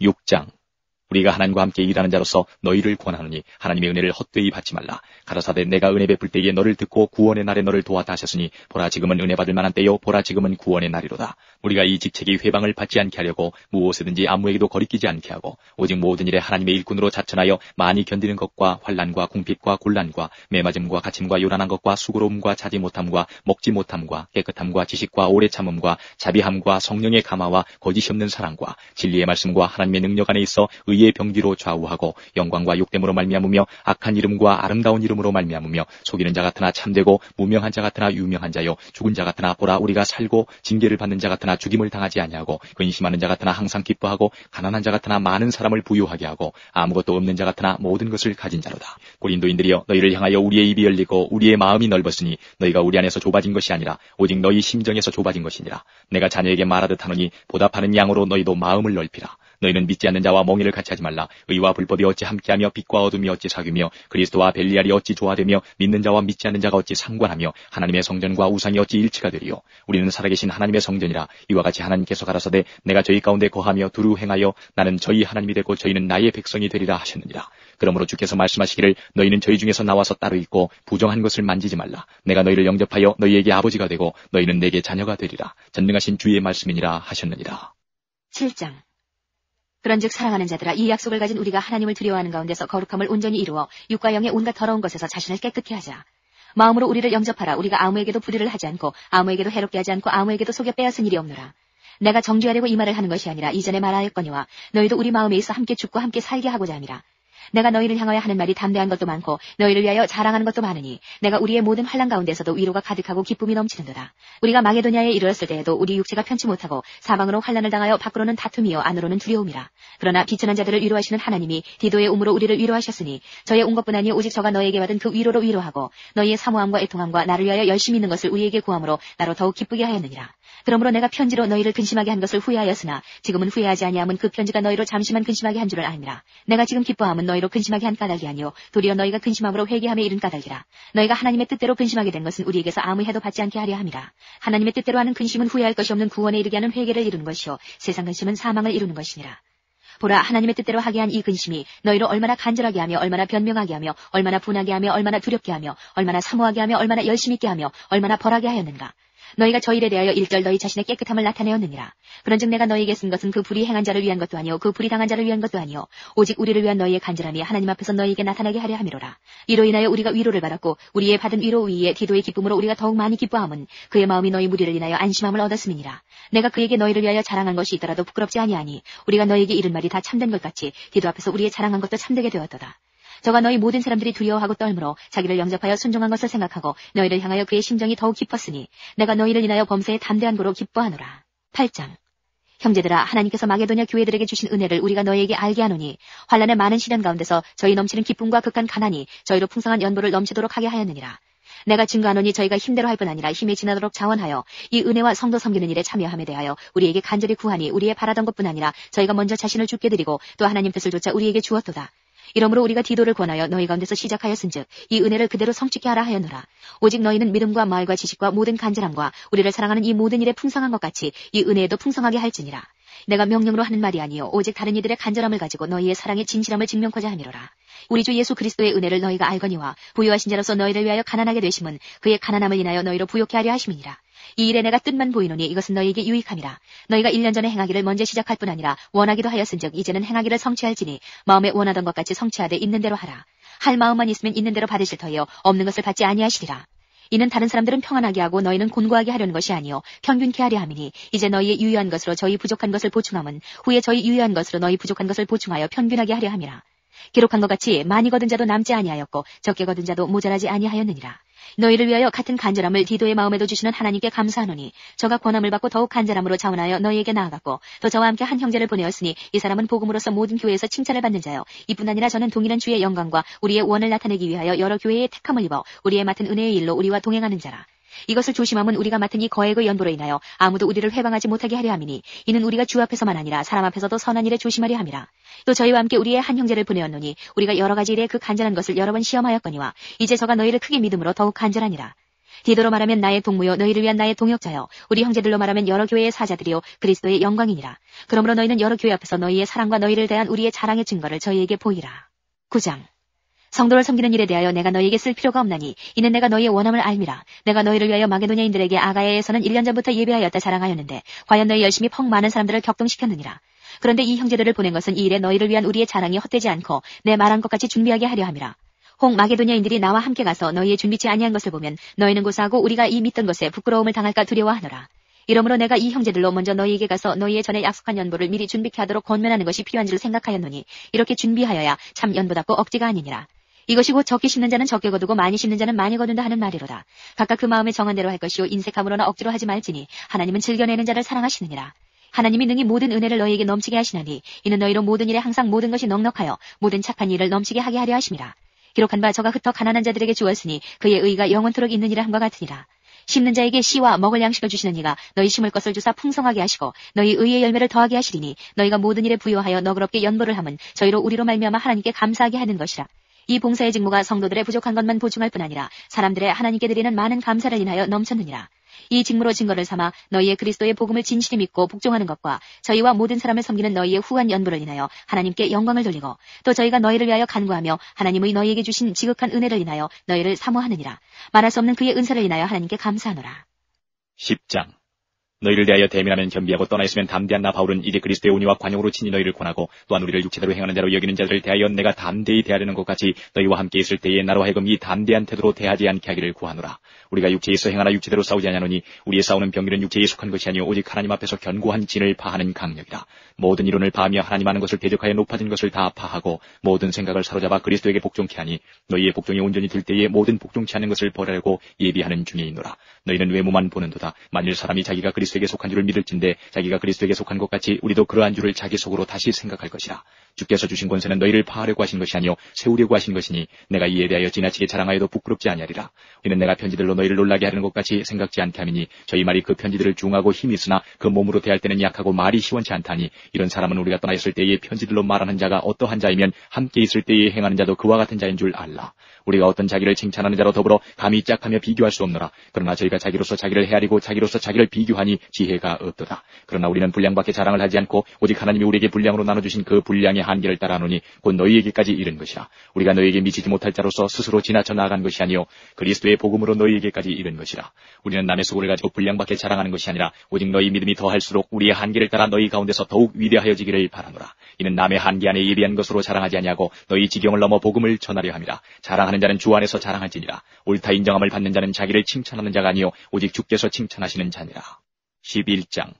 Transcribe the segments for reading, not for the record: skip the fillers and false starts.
6장. 우리가 하나님과 함께 일하는 자로서 너희를 권하노니 하나님의 은혜를 헛되이 받지 말라. 가라사대 내가 은혜 베풀 때에 너를 듣고 구원의 날에 너를 도왔다 하셨으니 보라 지금은 은혜 받을 만한 때요 보라 지금은 구원의 날이로다. 우리가 이 직책이 회방을 받지 않게 하려고 무엇이든지 아무에게도 거리끼지 않게 하고 오직 모든 일에 하나님의 일꾼으로 자천하여 많이 견디는 것과 환난과 궁핍과 곤란과 매맞음과 갇힘과 요란한 것과 수고로움과 자지 못함과 먹지 못함과 깨끗함과 지식과 오래 참음과 자비함과 성령의 감화와 거짓이 없는 사랑과 진리의 말씀과 하나님의 능력 안에 있어 의의 병기로 좌우하고 영광과 욕됨으로 말미암으며 악한 이름과 아름다운 이름으로 말미암으며 속이는 자 같으나 참되고 무명한 자 같으나 유명한 자요 죽은 자 같으나 보라 우리가 살고 징계를 받는 자 같으나 죽임을 당하지 아니하고 근심하는 자 같으나 항상 기뻐하고 가난한 자 같으나 많은 사람을 부유하게 하고 아무것도 없는 자 같으나 모든 것을 가진 자로다. 고린도인들이여 너희를 향하여 우리의 입이 열리고 우리의 마음이 넓었으니 너희가 우리 안에서 좁아진 것이 아니라 오직 너희 심정에서 좁아진 것이니라. 내가 자녀에게 말하듯 하노니 보답하는 양으로 너희도 마음을 넓히라. 너희는 믿지 않는 자와 멍에를 같이 하지 말라. 의와 불법이 어찌 함께하며 빛과 어둠이 어찌 사귀며 그리스도와 벨리알이 어찌 조화되며 믿는 자와 믿지 않는 자가 어찌 상관하며 하나님의 성전과 우상이 어찌 일치가 되리요. 우리는 살아계신 하나님의 성전이라. 이와 같이 하나님께서 가라사대 내가 저희 가운데 거하며 두루 행하여 나는 저희 하나님이 되고 저희는 나의 백성이 되리라 하셨느니라. 그러므로 주께서 말씀하시기를 너희는 저희 중에서 나와서 따로 있고 부정한 것을 만지지 말라. 내가 너희를 영접하여 너희에게 아버지가 되고 너희는 내게 자녀가 되리라. 전능하신 주의 말씀이니라 하셨느니라. 7장. 그런즉 사랑하는 자들아 이 약속을 가진 우리가 하나님을 두려워하는 가운데서 거룩함을 온전히 이루어 육과 영의 온갖 더러운 것에서 자신을 깨끗게 하자. 마음으로 우리를 영접하라. 우리가 아무에게도 불의를 하지 않고 아무에게도 해롭게 하지 않고 아무에게도 속여 빼앗은 일이 없노라. 내가 정죄하려고 이 말을 하는 것이 아니라 이전에 말하였거니와 너희도 우리 마음에 있어 함께 죽고 함께 살게 하고자 함이라. 내가 너희를 향하여 하는 말이 담대한 것도 많고 너희를 위하여 자랑하는 것도 많으니 내가 우리의 모든 환난 가운데서도 위로가 가득하고 기쁨이 넘치는도다. 우리가 마게도냐에 이르렀을 때에도 우리 육체가 편치 못하고 사방으로 환난을 당하여 밖으로는 다툼이요 안으로는 두려움이라. 그러나 비천한 자들을 위로하시는 하나님이 디도의 우물로 우리를 위로하셨으니 저의 온 것뿐 아니 오직 저가 너희에게 받은 그 위로로 위로하고 너희의 사모함과 애통함과 나를 위하여 열심히 있는 것을 우리에게 구함으로 나로 더욱 기쁘게 하였느니라. 그러므로 내가 편지로 너희를 근심하게 한 것을 후회하였으나 지금은 후회하지 아니함은 그 편지가 너희로 잠시만 근심하게 한 줄을 아니라 내가 지금 기뻐함은 너희로 근심하게 한 까닭이 아니요 도리어 너희가 근심함으로 회개함에 이른 까닭이라. 너희가 하나님의 뜻대로 근심하게 된 것은 우리에게서 아무 해도 받지 않게 하려 함이라. 하나님의 뜻대로 하는 근심은 후회할 것이 없는 구원에 이르게 하는 회개를 이루는 것이요 세상 근심은 사망을 이루는 것이니라. 보라 하나님의 뜻대로 하게 한 이 근심이 너희로 얼마나 간절하게 하며 얼마나 변명하게 하며 얼마나 분하게 하며 얼마나 두렵게 하며 얼마나 사모하게 하며 얼마나 열심히 있게 하며 얼마나 벌하게 하였는가. 너희가 저 일에 대하여 일절 너희 자신의 깨끗함을 나타내었느니라. 그런즉 내가 너희에게 쓴 것은 그 불의 행한 자를 위한 것도 아니요 그 불의 당한 자를 위한 것도 아니요 오직 우리를 위한 너희의 간절함이 하나님 앞에서 너희에게 나타나게 하려 함이로라. 이로 인하여 우리가 위로를 받았고 우리의 받은 위로 위에 디도의 기쁨으로 우리가 더욱 많이 기뻐함은 그의 마음이 너희 무리를 인하여 안심함을 얻었음이니라. 내가 그에게 너희를 위하여 자랑한 것이 있더라도 부끄럽지 아니하니 우리가 너희에게 이른 말이 다 참된 것 같이 디도 앞에서 우리의 자랑한 것도 참되게 되었도다. 저가 너희 모든 사람들이 두려워하고 떨므로 자기를 영접하여 순종한 것을 생각하고 너희를 향하여 그의 심정이 더욱 깊었으니 내가 너희를 인하여 범사에 담대한 고로 기뻐하노라. 8장. 형제들아 하나님께서 마게도냐 교회들에게 주신 은혜를 우리가 너희에게 알게 하노니 환난의 많은 시련 가운데서 저희 넘치는 기쁨과 극한 가난이 저희로 풍성한 연보를 넘치도록 하게 하였느니라. 내가 증거하노니 저희가 힘대로 할 뿐 아니라 힘이 지나도록 자원하여 이 은혜와 성도 섬기는 일에 참여함에 대하여 우리에게 간절히 구하니 우리의 바라던 것뿐 아니라 저희가 먼저 자신을 주께 드리고 또 하나님 뜻을 조차 우리에게 주었도다. 이러므로 우리가 디도를 권하여 너희 가운데서 시작하였은즉 이 은혜를 그대로 성취케 하라 하였노라. 오직 너희는 믿음과 마을과 지식과 모든 간절함과 우리를 사랑하는 이 모든 일에 풍성한 것 같이 이 은혜에도 풍성하게 할지니라. 내가 명령으로 하는 말이 아니요 오직 다른 이들의 간절함을 가지고 너희의 사랑의 진실함을 증명코자 함이로라. 우리 주 예수 그리스도의 은혜를 너희가 알거니와 부유하신 자로서 너희를 위하여 가난하게 되심은 그의 가난함을 인하여 너희로 부욕케 하려 하심이니라. 이 일에 내가 뜻만 보이노니 이것은 너희에게 유익함이라. 너희가 1년 전에 행하기를 먼저 시작할 뿐 아니라 원하기도 하였은즉 이제는 행하기를 성취할지니 마음에 원하던 것 같이 성취하되 있는 대로 하라. 할 마음만 있으면 있는 대로 받으실 터이요 없는 것을 받지 아니하시리라. 이는 다른 사람들은 평안하게 하고 너희는 곤고하게 하려는 것이 아니요 평균케 하려 함이니 이제 너희의 유효한 것으로 저희 부족한 것을 보충함은 후에 저희 유효한 것으로 너희 부족한 것을 보충하여 평균하게 하려 함이라. 기록한 것 같이 많이 거둔 자도 남지 아니하였고 적게 거둔 자도 모자라지 아니하였느니라. 너희를 위하여 같은 간절함을 디도의 마음에도 주시는 하나님께 감사하노니 저가 권함을 받고 더욱 간절함으로 자원하여 너희에게 나아갔고 또 저와 함께 한 형제를 보내었으니 이 사람은 복음으로서 모든 교회에서 칭찬을 받는 자요 이뿐 아니라 저는 동일한 주의 영광과 우리의 원을 나타내기 위하여 여러 교회의 택함을 입어 우리의 맡은 은혜의 일로 우리와 동행하는 자라. 이것을 조심함은 우리가 맡은 이 거액의 연보로 인하여 아무도 우리를 회방하지 못하게 하려 함이니 이는 우리가 주 앞에서만 아니라 사람 앞에서도 선한 일에 조심하려 함이라. 또 저희와 함께 우리의 한 형제를 보내었노니 우리가 여러 가지 일에 그 간절한 것을 여러 번 시험하였거니와 이제 저가 너희를 크게 믿음으로 더욱 간절하니라. 디도로 말하면 나의 동무요 너희를 위한 나의 동역자요 우리 형제들로 말하면 여러 교회의 사자들이요 그리스도의 영광이니라. 그러므로 너희는 여러 교회 앞에서 너희의 사랑과 너희를 대한 우리의 자랑의 증거를 저희에게 보이라. 9장. 성도를 섬기는 일에 대하여 내가 너희에게 쓸 필요가 없나니 이는 내가 너희의 원함을 알미라. 내가 너희를 위하여 마게도냐인들에게 아가야에서는 1년 전부터 예배하였다 자랑하였는데 과연 너희 열심히 퍽 많은 사람들을 격동시켰느니라. 그런데 이 형제들을 보낸 것은 이 일에 너희를 위한 우리의 자랑이 헛되지 않고 내 말한 것 같이 준비하게 하려 함이라. 혹 마게도냐인들이 나와 함께 가서 너희의 준비치 아니한 것을 보면 너희는 고사하고 우리가 이 믿던 것에 부끄러움을 당할까 두려워하노라. 이러므로 내가 이 형제들로 먼저 너희에게 가서 너희의 전에 약속한 연보를 미리 준비케 하도록 권면하는 것이 필요한 줄 생각하였노니 이렇게 준비하여야 참 연보답고 억지가 아니니라. 이것이 곧 적게 심는 자는 적게 거두고 많이 심는 자는 많이 거둔다 하는 말이로다. 각각 그 마음에 정한 대로 할 것이요 인색함으로나 억지로 하지 말지니 하나님은 즐겨내는 자를 사랑하시느니라. 하나님이 능히 모든 은혜를 너희에게 넘치게 하시나니 이는 너희로 모든 일에 항상 모든 것이 넉넉하여 모든 착한 일을 넘치게 하게 하려 하심이라. 기록한 바 저가 흩어 가난한 자들에게 주었으니 그의 의가 영원토록 있느니라 함과 같으니라. 심는 자에게 씨와 먹을 양식을 주시는 이가 너희 심을 것을 주사 풍성하게 하시고 너희 의의 열매를 더하게 하시리니 너희가 모든 일에 부요하여 너그럽게 연보를 함은 저희로 우리로 말미암아 하나님께 감사하게 하는 것이라. 이 봉사의 직무가 성도들의 부족한 것만 보충할 뿐 아니라 사람들의 하나님께 드리는 많은 감사를 인하여 넘쳤느니라. 이 직무로 증거를 삼아 너희의 그리스도의 복음을 진실히 믿고 복종하는 것과 저희와 모든 사람을 섬기는 너희의 후한 연보를 인하여 하나님께 영광을 돌리고 또 저희가 너희를 위하여 간구하며 하나님의 너희에게 주신 지극한 은혜를 인하여 너희를 사모하느니라. 말할 수 없는 그의 은사를 인하여 하나님께 감사하노라. 10장. 너희를 대하여 대면하면 겸비하고 떠나 있으면 담대한 나 바울은 이제 그리스도의 온유와 관용으로 친히 너희를 권하고 또한 우리를 육체대로 행하는 자로 여기는 자들을 대하여 내가 담대히 대하려는 것 같이 너희와 함께 있을 때에 나로 하여금 이 담대한 태도로 대하지 않게 하기를 구하노라. 우리가 육체에 있어 행하나 육체대로 싸우지 아니하노니 우리의 싸우는 병기는 육체에 속한 것이 아니오 오직 하나님 앞에서 견고한 진을 파하는 강력이라. 모든 이론을 파하며 하나님 하는 것을 대적하여 높아진 것을 다 파하고 모든 생각을 사로잡아 그리스도에게 복종케 하니 너희의 복종이 온전히 될 때에 모든 복종치 않는 것을 버리려고 예비하는 중에 있노라. 너희는 외모만 보는도다. 만일 사람이 자기가 그리스도에게 속한 줄을 믿을진데 자기가 그리스도에게 속한 것 같이 우리도 그러한 줄을 자기 속으로 다시 생각할 것이라. 주께서 주신 권세는 너희를 파하려고 하신 것이 아니요 세우려고 하신 것이니 내가 이에 대하여 지나치게 자랑하여도 부끄럽지 아니하리라. 이는 내가 편지들로 너희를 놀라게 하는 것 같이 생각지 않게 함이니 저희 말이 그 편지들을 중하고 힘이 있으나 그 몸으로 대할 때는 약하고 말이 시원치 않다니 이런 사람은 우리가 떠나 있을 때에 편지들로 말하는 자가 어떠한 자이면 함께 있을 때에 행하는 자도 그와 같은 자인 줄 알라. 우리가 어떤 자기를 칭찬하는 자로 더불어 감히 짝하며 비교할 수 없노라. 그러나 저희가 자기로서 자기를 헤아리고 자기로서 자기를 비교하니 지혜가 없도다. 그러나 우리는 분량밖에 자랑을 하지 않고 오직 하나님이 우리에게 분량으로 나눠주신 그 분량의 한계를 따라하노니 곧 너희에게까지 이른 것이라. 우리가 너희에게 미치지 못할 자로서 스스로 지나쳐 나아간 것이 아니요 그리스도의 복음으로 너희에게까지 이른 것이라. 우리는 남의 수고를 가지고 분량밖에 자랑하는 것이 아니라 오직 너희 믿음이 더할수록 우리의 한계를 따라 너희 가운데서 더욱 위대하여지기를 바라노라. 이는 남의 한계 안에 예비한 것으로 자랑하지 아니하고 너희 지경을 넘어 복음을 전하려 함이라. 자랑하는 자는 주 안에서 자랑할지니라. 옳다 인정함을 받는 자는 자기를 칭찬하는 자가 아니요 오직 주께서 칭찬하시는 자니라. 11장.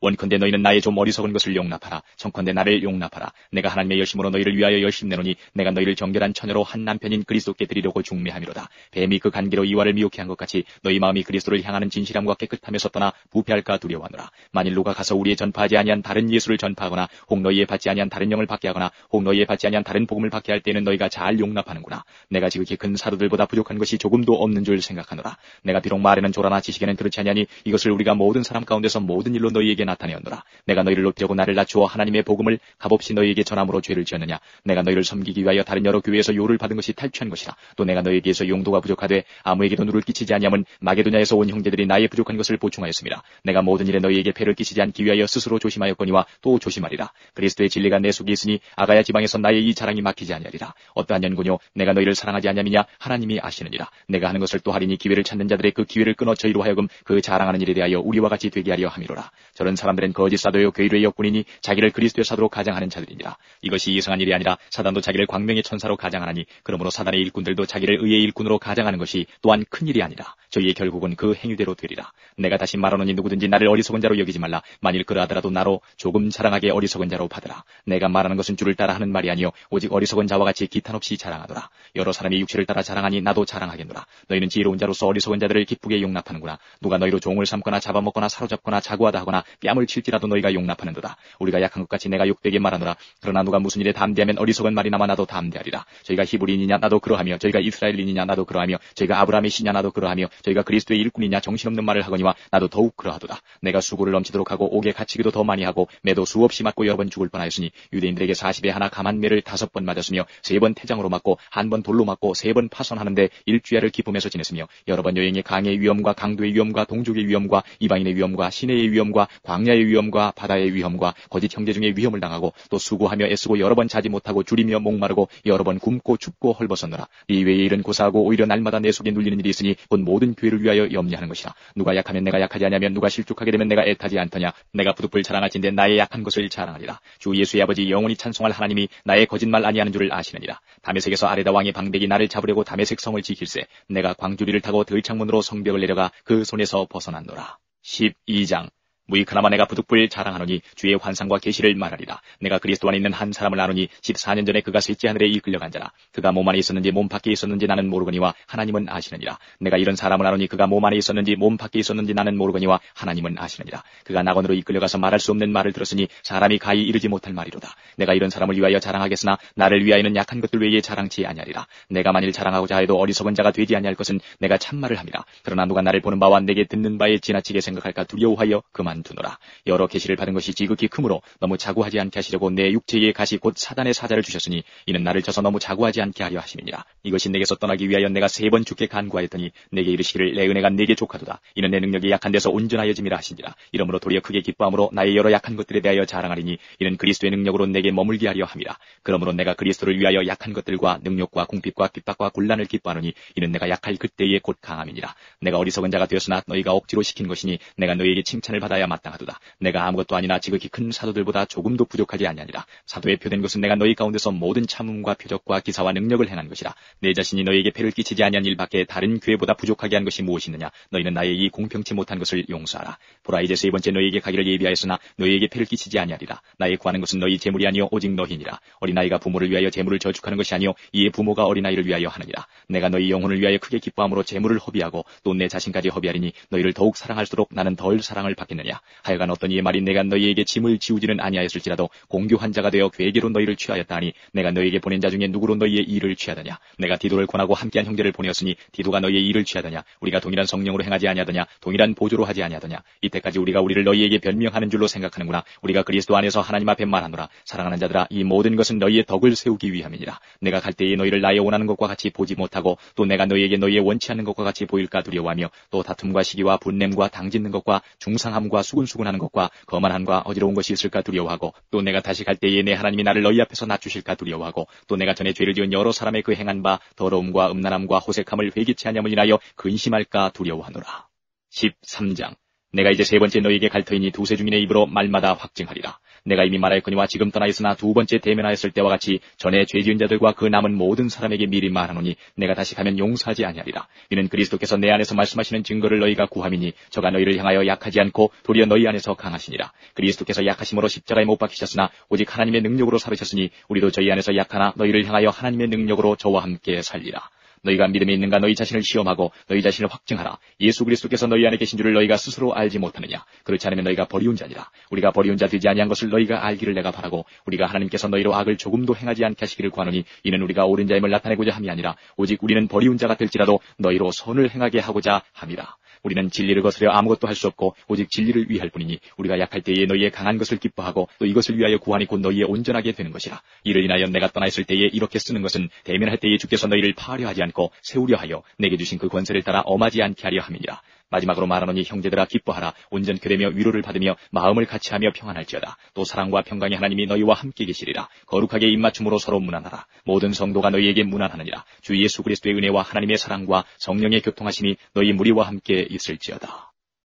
원컨대 너희는 나의 좀 어리석은 것을 용납하라. 청컨대 나를 용납하라. 내가 하나님의 열심으로 너희를 위하여 열심내노니 내가 너희를 정결한 처녀로 한 남편인 그리스도께 드리려고 중매함이로다. 뱀이 그 간기로 이와를 미혹해 한 것 같이 너희 마음이 그리스도를 향하는 진실함과 깨끗함에서 떠나 부패할까 두려워하노라. 만일 누가 가서 우리의 전파하지 아니한 다른 예수를 전파하거나 혹 너희의 받지 아니한 다른 영을 받게 하거나 혹 너희의 받지 아니한 다른 복음을 받게 할 때에는 너희가 잘 용납하는구나. 내가 지극히 큰 사도들보다 부족한 것이 조금도 없는 줄 생각하노라. 내가 비록 말에는 조라나 지식에는 그렇지 아니하니 이것을 우리가 모든 사람 가운데서 모든 일로 너희에게 나타내었노라. 내가 너희를 높이려고 나를 낮추어 하나님의 복음을 값없이 너희에게 전함으로 죄를 지었느냐. 내가 너희를 섬기기 위하여 다른 여러 교회에서 요를 받은 것이 탈취한 것이라. 또 내가 너희에게서 용도가 부족하되 아무에게도 누를 끼치지 아니함은 마게도냐에서 온 형제들이 나의 부족한 것을 보충하였습니다. 내가 모든 일에 너희에게 폐를 끼치지 않기 위하여 스스로 조심하였거니와 또 조심하리라. 그리스도의 진리가 내 속에 있으니 아가야 지방에서 나의 이 자랑이 막히지 아니하리라. 어떠한 연고뇨 내가 너희를 사랑하지 아니함이냐 하나님이 아시느니라. 내가 하는 것을 또 하리니 기회를 찾는 자들의 그 기회를 끊어 저희로 하여금 그 자랑하는 일에 대하여 우리와 같이 되게 하려 함이로라. 저런 사람들은 거짓 사도요 괴이루의 역군이니 자기를 그리스도의 사도로 가장하는 자들이니라. 이것이 이상한 일이 아니라 사단도 자기를 광명의 천사로 가장하나니 그러므로 사단의 일꾼들도 자기를 의의 일꾼으로 가장하는 것이 또한 큰 일이 아니라 저희의 결국은 그 행위대로 되리라. 내가 다시 말하노니 누구든지 나를 어리석은 자로 여기지 말라. 만일 그러하더라도 나로 조금 자랑하게 어리석은 자로 받으라. 내가 말하는 것은 주를 따라 하는 말이 아니요 오직 어리석은 자와 같이 기탄 없이 자랑하노라. 여러 사람이 육체를 따라 자랑하니 나도 자랑하겠노라. 너희는 지혜로운 자로서 어리석은 자들을 기쁘게 용납하는구나. 누가 너희로 종을 삼거나 잡아먹거나 사로잡거나 자고하다 하거나 뺨을 칠지라도 너희가 용납하는도다. 우리가 약한 것 같이 내가 욕되게 말하노라. 그러나 누가 무슨 일에 담대하면 어리석은 말이나마 나도 담대하리라. 저희가 히브리인이냐 나도 그러하며 저희가 이스라엘인이냐 나도 그러하며 저희가 아브라함의 씨냐 나도 그러하며 저희가 그리스도의 일꾼이냐 정신없는 말을 하거니와 나도 더욱 그러하도다. 내가 수고를 넘치도록 하고 옥에 갇히기도 더 많이 하고 매도 수없이 맞고 여러 번 죽을 뻔하였으니 유대인들에게 40에 하나 감한 매를 5번 맞았으며 3번 태장으로 맞고 1번 돌로 맞고 3번 파손하는데 일주야를 기쁨에서 지냈으며 여러 번 여행의 강의 위험과 강도의 위험과 동족의 위험과 이방인의 위험과 시내의 위험과 광야의 위험과 바다의 위험과 거짓 형제 중에 위험을 당하고 또 수고하며 애쓰고 여러 번 자지 못하고 줄이며 목마르고 여러 번 굶고 춥고 헐벗었노라. 이 외에 일은 고사하고 오히려 날마다 내 속에 눌리는 일이 있으니 곧 모든 교회를 위하여 염려하는 것이라. 누가 약하면 내가 약하지 아니하면 누가 실족하게 되면 내가 애타지 않더냐. 내가 부득불 자랑할진대 나의 약한 것을 자랑하리라. 주 예수의 아버지 영원히 찬송할 하나님이 나의 거짓말 아니하는 줄을 아시느니라. 다메섹에서 아레다 왕의 방백이 나를 잡으려고 다메섹 성을 지킬세 내가 광주리를 타고 들창문으로 성벽을 내려가 그 손에서 벗어났노라. 12장 무익하나마 내가 부득불 자랑하노니 주의 환상과 계시를 말하리라. 내가 그리스도 안에 있는 한 사람을 아노니 14년 전에 그가 셋째 하늘에 이끌려간 자라. 그가 몸 안에 있었는지 몸 밖에 있었는지 나는 모르거니와 하나님은 아시느니라. 내가 이런 사람을 아노니 그가 몸 안에 있었는지 몸 밖에 있었는지 나는 모르거니와 하나님은 아시느니라. 그가 낙원으로 이끌려가서 말할 수 없는 말을 들었으니 사람이 가히 이르지 못할 말이로다. 내가 이런 사람을 위하여 자랑하겠으나 나를 위하여는 약한 것들 외에 자랑치 아니하리라. 내가 만일 자랑하고자 해도 어리석은 자가 되지 아니할 것은 내가 참말을 함이라. 그러나 누가 나를 보는 바와 내게 듣는 바에 지나치게 생각할까 두려워하여 그만두노라. 여러 계시를 받은 것이 지극히 크므로 너무 자고하지 않게 하시려고 내 육체의 가시 곧 사단의 사자를 주셨으니 이는 나를 쳐서 너무 자고하지 않게 하려 하심이니라. 이것이 내게서 떠나기 위하여 내가 3번 주께 간구하였더니 내게 이르시기를 내 은혜가 내게 족하도다. 이는 내 능력이 약한 데서 온전하여짐이라 하시니라. 이러므로 도리어 크게 기뻐함으로 나의 여러 약한 것들에 대하여 자랑하리니 이는 그리스도의 능력으로 내게 머물게 하려 함이라. 그러므로 내가 그리스도를 위하여 약한 것들과 능력과 궁핍과 핍박과 곤란을 기뻐하노니 이는 내가 약할 그때에 곧 강함이니라. 내가 어리석은 자가 되었으나 너희가 억지로 시킨 것이니 내가 너희에게 칭찬을 받아야 마땅하도다. 내가 아무것도 아니나 지극히 큰 사도들보다 조금도 부족하지 아니하니라. 사도의 표된 것은 내가 너희 가운데서 모든 참음과 표적과 기사와 능력을 행한 것이라. 내 자신이 너희에게 패를 끼치지 아니한 일밖에 다른 교회보다 부족하게 한 것이 무엇이 있느냐. 너희는 나의 이 공평치 못한 것을 용서하라. 보라 이제 3번째 너희에게 가기를 예비하였으나 너희에게 패를 끼치지 아니하리라. 나의 구하는 것은 너희 재물이 아니요 오직 너희니라. 어린아이가 부모를 위하여 재물을 저축하는 것이 아니요 이에 부모가 어린아이를 위하여 하느니라. 내가 너희 영혼을 위하여 크게 기뻐함으로 재물을 허비하고 또 내 자신까지 허비하리니 너희를 더욱 사랑할수록 나는 덜 사랑을 받겠느냐. 하여간 어떤 이의 말이 내가 너희에게 짐을 지우지는 아니하였을지라도 공교한 자가 되어 괴계로 너희를 취하였다 하니 내가 너희에게 보낸 자 중에 누구로 너희의 일을 취하더냐. 내가 디도를 권하고 함께한 형제를 보내었으니 디도가 너희의 일을 취하더냐. 우리가 동일한 성령으로 행하지 아니하더냐. 동일한 보조로 하지 아니하더냐. 이때까지 우리가 우리를 너희에게 변명하는 줄로 생각하는구나. 우리가 그리스도 안에서 하나님 앞에 말하노라. 사랑하는 자들아 이 모든 것은 너희의 덕을 세우기 위함이니라. 내가 갈 때에 너희를 나의 원하는 것과 같이 보지 못하고 또 내가 너희에게 너희의 원치 않는 것과 같이 보일까 두려워하며 또 다툼과 시기와 분냄과 당짓는 것과 중상함과 수군수군하는 것과 거만함과 어지러운 것이 있을까 두려워하고 또 내가 다시 갈 때에 내 하나님이 나를 너희 앞에서 낮추실까 두려워하고 또 내가 전에 죄를 지은 여러 사람의 그 행한 바 더러움과 음란함과 호색함을 회개치 아니함을 인하여 근심할까 두려워하노라. 13장 내가 이제 3번째 너희에게 갈 터이니 두세 중인의 입으로 말마다 확증하리라. 내가 이미 말하였거니와 지금 떠나 있으나 2번째 대면하였을 때와 같이 전에 죄 지은 자들과 그 남은 모든 사람에게 미리 말하노니 내가 다시 가면 용서하지 아니하리라. 이는 그리스도께서 내 안에서 말씀하시는 증거를 너희가 구함이니 저가 너희를 향하여 약하지 않고 도리어 너희 안에서 강하시니라. 그리스도께서 약하심으로 십자가에 못 박히셨으나 오직 하나님의 능력으로 살으셨으니 우리도 저희 안에서 약하나 너희를 향하여 하나님의 능력으로 저와 함께 살리라. 너희가 믿음에 있는가 너희 자신을 시험하고 너희 자신을 확증하라. 예수 그리스도께서 너희 안에 계신 줄을 너희가 스스로 알지 못하느냐. 그렇지 않으면 너희가 버리운 자니라. 우리가 버리운 자 되지 아니한 것을 너희가 알기를 내가 바라고 우리가 하나님께서 너희로 악을 조금도 행하지 않게 하시기를 구하노니 이는 우리가 옳은 자임을 나타내고자 함이 아니라 오직 우리는 버리운 자가 될지라도 너희로 선을 행하게 하고자 함이라. 우리는 진리를 거스려 아무것도 할 수 없고 오직 진리를 위할 뿐이니 우리가 약할 때에 너희의 강한 것을 기뻐하고 또 이것을 위하여 구하니 곧 너희의 온전하게 되는 것이라. 이를 인하여 내가 떠나 있을 때에 이렇게 쓰는 것은 대면할 때에 주께서 너희를 파하려 하지 않고 세우려 하여 내게 주신 그 권세를 따라 엄하지 않게 하려 함이니라. 마지막으로 말하노니 형제들아 기뻐하라. 온전케 되며 위로를 받으며 마음을 같이하며 평안할지어다. 또 사랑과 평강의 하나님이 너희와 함께 계시리라. 거룩하게 입맞춤으로 서로 문안하라. 모든 성도가 너희에게 문안하느니라. 주 예수 그리스도의 은혜와 하나님의 사랑과 성령의 교통하심이 너희 무리와 함께 있을지어다.